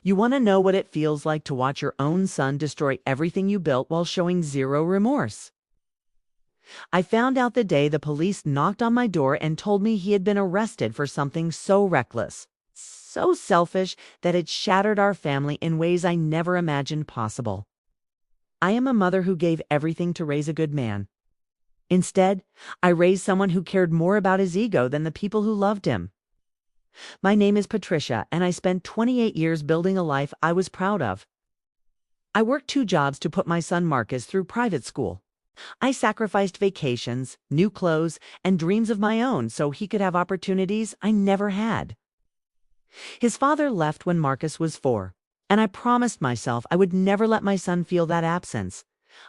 You want to know what it feels like to watch your own son destroy everything you built while showing zero remorse. I found out the day the police knocked on my door and told me he had been arrested for something so reckless, so selfish that it shattered our family in ways I never imagined possible. I am a mother who gave everything to raise a good man. Instead, I raised someone who cared more about his ego than the people who loved him. My name is Patricia, and I spent 28 years building a life I was proud of. I worked 2 jobs to put my son Marcus through private school. I sacrificed vacations, new clothes, and dreams of my own so he could have opportunities I never had. His father left when Marcus was 4, and I promised myself I would never let my son feel that absence.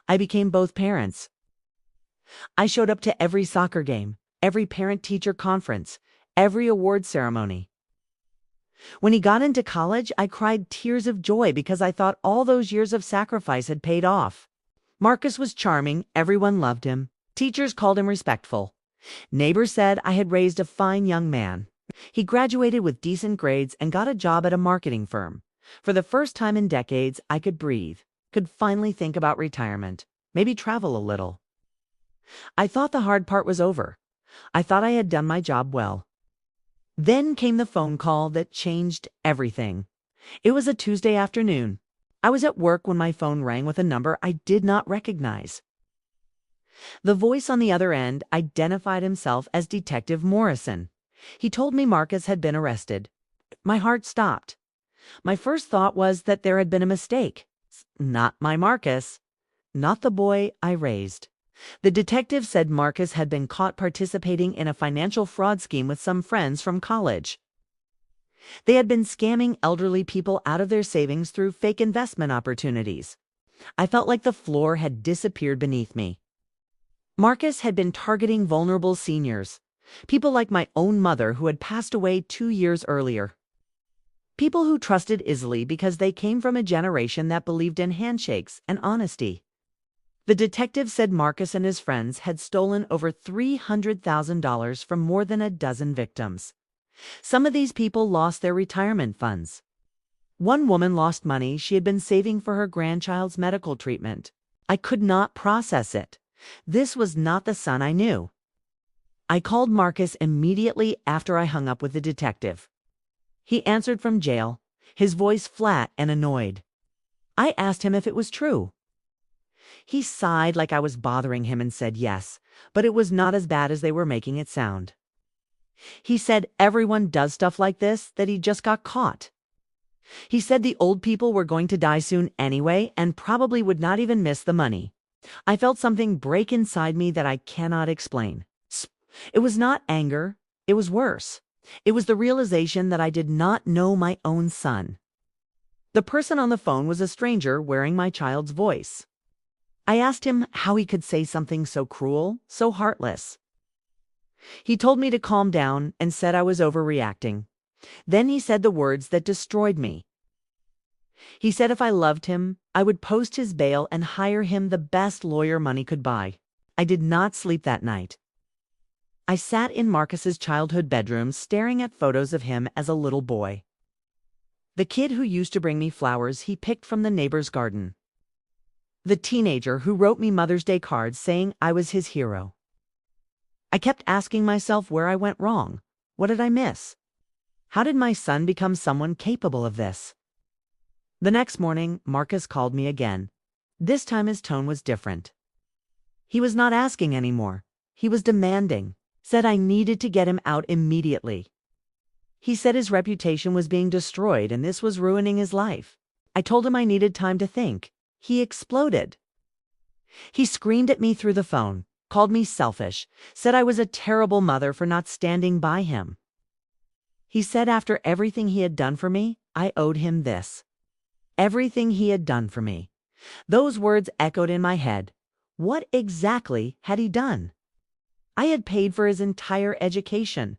I became both parents. I showed up to every soccer game, every parent-teacher conference, every award ceremony. When he got into college, I cried tears of joy because I thought all those years of sacrifice had paid off. Marcus was charming, everyone loved him, teachers called him respectful. Neighbors said I had raised a fine young man. He graduated with decent grades and got a job at a marketing firm. For the first time in decades, I could breathe, could finally think about retirement, maybe travel a little. I thought the hard part was over. I thought I had done my job well. Then came the phone call that changed everything. It was a Tuesday afternoon. I was at work when my phone rang with a number I did not recognize. The voice on the other end identified himself as Detective Morrison. He told me Marcus had been arrested. My heart stopped. My first thought was that there had been a mistake. Not my Marcus. Not the boy I raised. The detective said Marcus had been caught participating in a financial fraud scheme with some friends from college. They had been scamming elderly people out of their savings through fake investment opportunities. I felt like the floor had disappeared beneath me. Marcus had been targeting vulnerable seniors, people like my own mother who had passed away 2 years earlier. People who trusted easily because they came from a generation that believed in handshakes and honesty. The detective said Marcus and his friends had stolen over $300,000 from more than a dozen victims. Some of these people lost their retirement funds. One woman lost money she had been saving for her grandchild's medical treatment. I could not process it. This was not the son I knew. I called Marcus immediately after I hung up with the detective. He answered from jail, his voice flat and annoyed. I asked him if it was true. He sighed like I was bothering him and said yes, but it was not as bad as they were making it sound. He said everyone does stuff like this, that he just got caught. He said the old people were going to die soon anyway and probably would not even miss the money. I felt something break inside me that I cannot explain. It was not anger, it was worse. It was the realization that I did not know my own son. The person on the phone was a stranger wearing my child's voice. I asked him how he could say something so cruel, so heartless. He told me to calm down and said I was overreacting. Then he said the words that destroyed me. He said if I loved him, I would post his bail and hire him the best lawyer money could buy. I did not sleep that night. I sat in Marcus's childhood bedroom staring at photos of him as a little boy. The kid who used to bring me flowers he picked from the neighbor's garden. The teenager who wrote me Mother's Day cards saying I was his hero. I kept asking myself where I went wrong. What did I miss? How did my son become someone capable of this? The next morning, Marcus called me again. This time his tone was different. He was not asking anymore. He was demanding. Said I needed to get him out immediately. He said his reputation was being destroyed and this was ruining his life. I told him I needed time to think. He exploded. He screamed at me through the phone, called me selfish, said I was a terrible mother for not standing by him. He said after everything he had done for me, I owed him this. Everything he had done for me. Those words echoed in my head. What exactly had he done? I had paid for his entire education.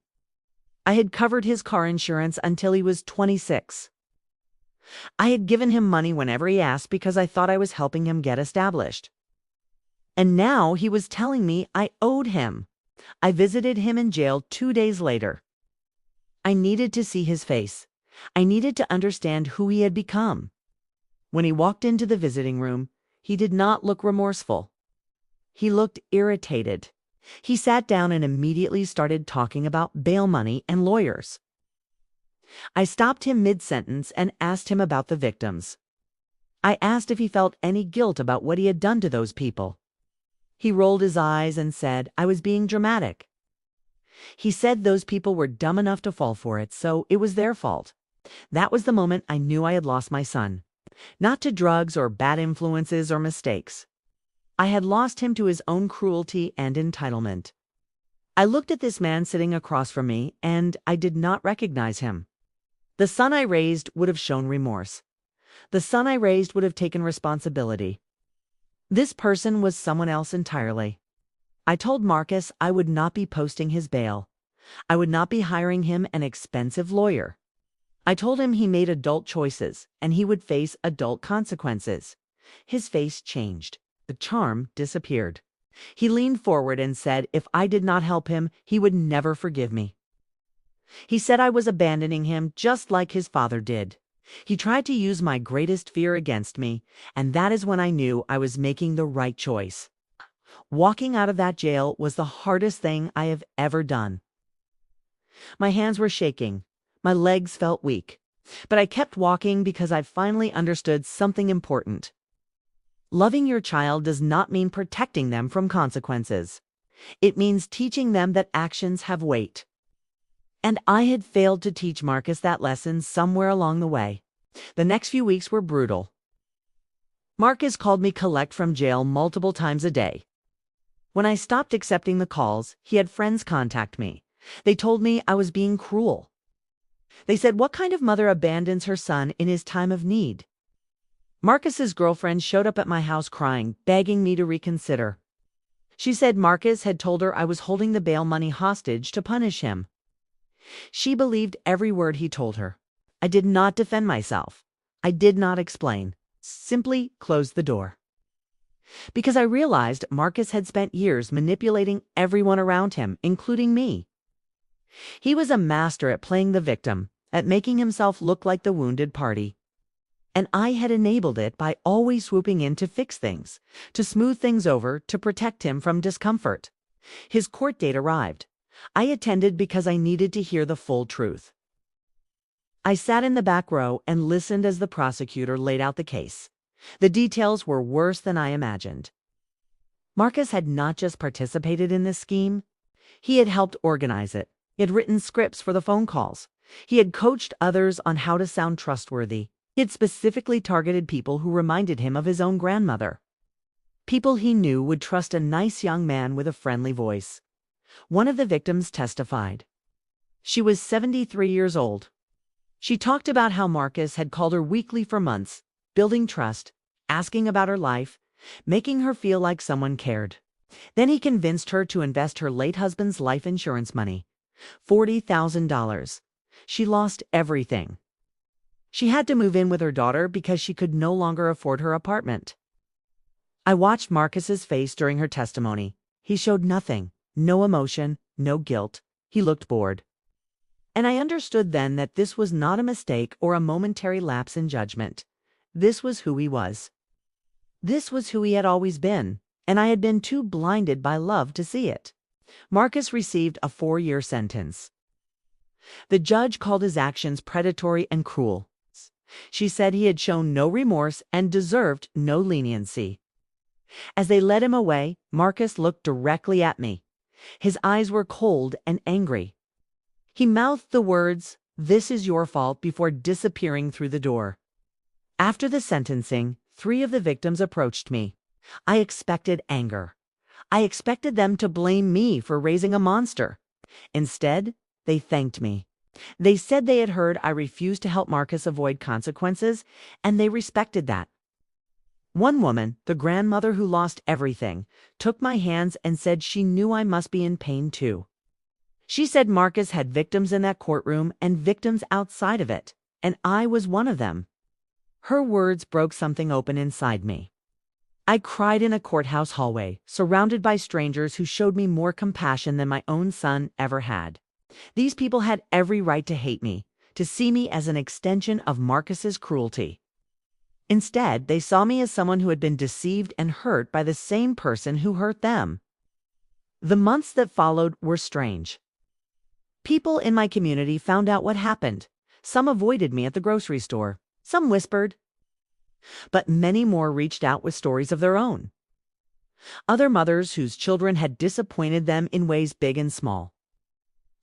I had covered his car insurance until he was 26. I had given him money whenever he asked because I thought I was helping him get established. And now he was telling me I owed him. I visited him in jail 2 days later. I needed to see his face, I needed to understand who he had become. When he walked into the visiting room, he did not look remorseful. He looked irritated. He sat down and immediately started talking about bail money and lawyers. I stopped him mid-sentence and asked him about the victims. I asked if he felt any guilt about what he had done to those people. He rolled his eyes and said I was being dramatic. He said those people were dumb enough to fall for it, so it was their fault. That was the moment I knew I had lost my son. Not to drugs or bad influences or mistakes. I had lost him to his own cruelty and entitlement. I looked at this man sitting across from me, and I did not recognize him. The son I raised would have shown remorse. The son I raised would have taken responsibility. This person was someone else entirely. I told Marcus I would not be posting his bail. I would not be hiring him an expensive lawyer. I told him he made adult choices, and he would face adult consequences. His face changed. The charm disappeared. He leaned forward and said if I did not help him, he would never forgive me. He said I was abandoning him just like his father did. He tried to use my greatest fear against me, and that is when I knew I was making the right choice. Walking out of that jail was the hardest thing I have ever done. My hands were shaking. My legs felt weak. But I kept walking because I finally understood something important. Loving your child does not mean protecting them from consequences. It means teaching them that actions have weight. And I had failed to teach Marcus that lesson somewhere along the way. The next few weeks were brutal. Marcus called me collect from jail multiple times a day. When I stopped accepting the calls, he had friends contact me. They told me I was being cruel. They said, what kind of mother abandons her son in his time of need? Marcus's girlfriend showed up at my house crying, begging me to reconsider. She said Marcus had told her I was holding the bail money hostage to punish him. She believed every word he told her. I did not defend myself. I did not explain. Simply closed the door. Because I realized Marcus had spent years manipulating everyone around him, including me. He was a master at playing the victim, at making himself look like the wounded party. And I had enabled it by always swooping in to fix things, to smooth things over, to protect him from discomfort. His court date arrived. I attended because I needed to hear the full truth. I sat in the back row and listened as the prosecutor laid out the case. The details were worse than I imagined. Marcus had not just participated in this scheme. He had helped organize it. He had written scripts for the phone calls. He had coached others on how to sound trustworthy. He had specifically targeted people who reminded him of his own grandmother. People he knew would trust a nice young man with a friendly voice. One of the victims testified. She was 73 years old. She talked about how Marcus had called her weekly for months, building trust, asking about her life, making her feel like someone cared. Then he convinced her to invest her late husband's life insurance money, $40,000. She lost everything. She had to move in with her daughter because she could no longer afford her apartment. I watched Marcus's face during her testimony. He showed nothing, no emotion, no guilt. He looked bored. And I understood then that this was not a mistake or a momentary lapse in judgment. This was who he was. This was who he had always been, and I had been too blinded by love to see it. Marcus received a 4-year sentence. The judge called his actions predatory and cruel. She said he had shown no remorse and deserved no leniency. As they led him away, Marcus looked directly at me. His eyes were cold and angry. He mouthed the words, "This is your fault," before disappearing through the door. After the sentencing, 3 of the victims approached me. I expected anger. I expected them to blame me for raising a monster. Instead, they thanked me. They said they had heard I refused to help Marcus avoid consequences, and they respected that. One woman, the grandmother who lost everything, took my hands and said she knew I must be in pain too. She said Marcus had victims in that courtroom and victims outside of it, and I was one of them. Her words broke something open inside me. I cried in a courthouse hallway, surrounded by strangers who showed me more compassion than my own son ever had. These people had every right to hate me, to see me as an extension of Marcus's cruelty. Instead, they saw me as someone who had been deceived and hurt by the same person who hurt them. The months that followed were strange. People in my community found out what happened. Some avoided me at the grocery store. Some whispered. But many more reached out with stories of their own. Other mothers whose children had disappointed them in ways big and small.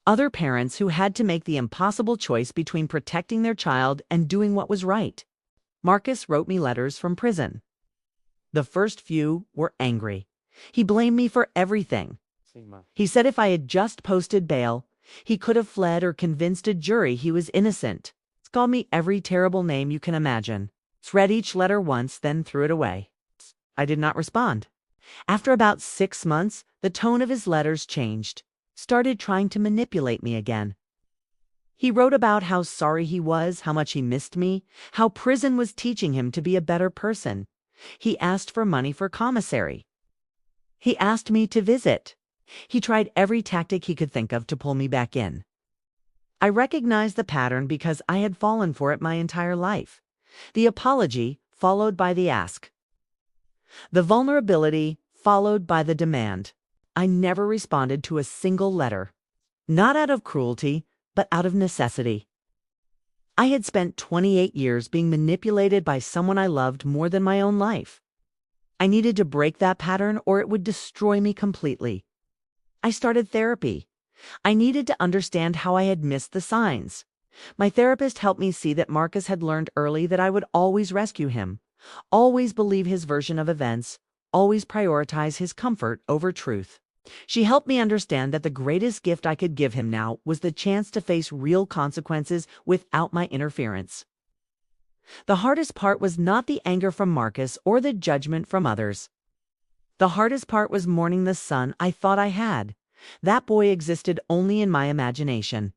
Other parents who had to make the impossible choice between protecting their child and doing what was right. Marcus wrote me letters from prison. The first few were angry. He blamed me for everything. He said if I had just posted bail, he could have fled or convinced a jury he was innocent. He called me every terrible name you can imagine. He read each letter once, then threw it away. I did not respond. After about 6 months, the tone of his letters changed. Started trying to manipulate me again. He wrote about how sorry he was, how much he missed me, how prison was teaching him to be a better person. He asked for money for commissary. He asked me to visit. He tried every tactic he could think of to pull me back in. I recognized the pattern because I had fallen for it my entire life. The apology followed by the ask. The vulnerability followed by the demand. I never responded to a single letter. Not out of cruelty, but out of necessity. I had spent 28 years being manipulated by someone I loved more than my own life. I needed to break that pattern or it would destroy me completely. I started therapy. I needed to understand how I had missed the signs. My therapist helped me see that Marcus had learned early that I would always rescue him, always believe his version of events, always prioritize his comfort over truth. She helped me understand that the greatest gift I could give him now was the chance to face real consequences without my interference. The hardest part was not the anger from Marcus or the judgment from others. The hardest part was mourning the son I thought I had. That boy existed only in my imagination.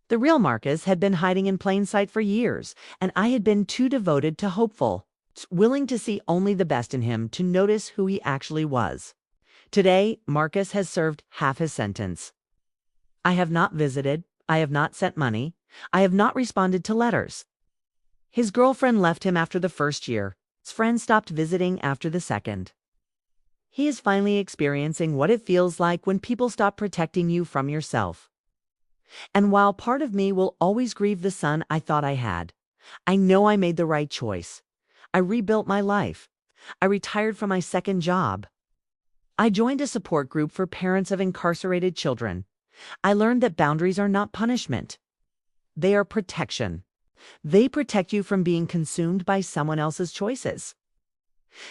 The real Marcus had been hiding in plain sight for years, and I had been too devoted to hopeful, willing to see only the best in him to notice who he actually was. Today, Marcus has served half his sentence. I have not visited, I have not sent money, I have not responded to letters. His girlfriend left him after the first year. His friends stopped visiting after the second. He is finally experiencing what it feels like when people stop protecting you from yourself. And while part of me will always grieve the son I thought I had, I know I made the right choice. I rebuilt my life. I retired from my second job. I joined a support group for parents of incarcerated children. I learned that boundaries are not punishment. They are protection. They protect you from being consumed by someone else's choices.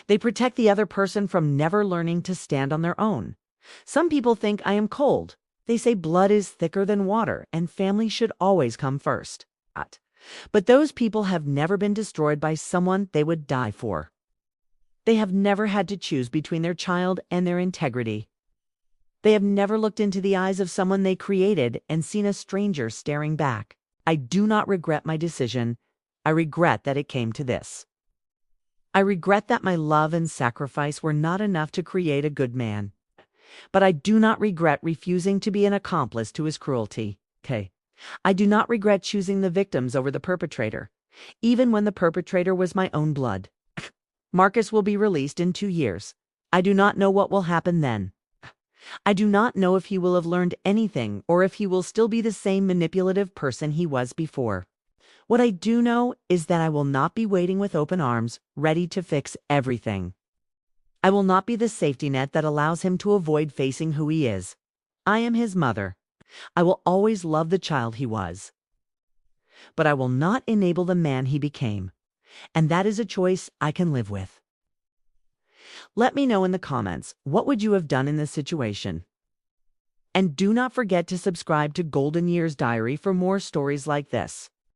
They protect the other person from never learning to stand on their own. Some people think I am cold. They say blood is thicker than water and family should always come first. But those people have never been destroyed by someone they would die for. They have never had to choose between their child and their integrity. They have never looked into the eyes of someone they created and seen a stranger staring back. I do not regret my decision. I regret that it came to this. I regret that my love and sacrifice were not enough to create a good man. But I do not regret refusing to be an accomplice to his cruelty. I do not regret choosing the victims over the perpetrator, even when the perpetrator was my own blood. Marcus will be released in 2 years. I do not know what will happen then. I do not know if he will have learned anything or if he will still be the same manipulative person he was before. What I do know is that I will not be waiting with open arms, ready to fix everything. I will not be the safety net that allows him to avoid facing who he is. I am his mother. I will always love the child he was. But I will not enable the man he became. And that is a choice I can live with. Let me know in the comments, what would you have done in this situation? And do not forget to subscribe to Golden Years Diary for more stories like this.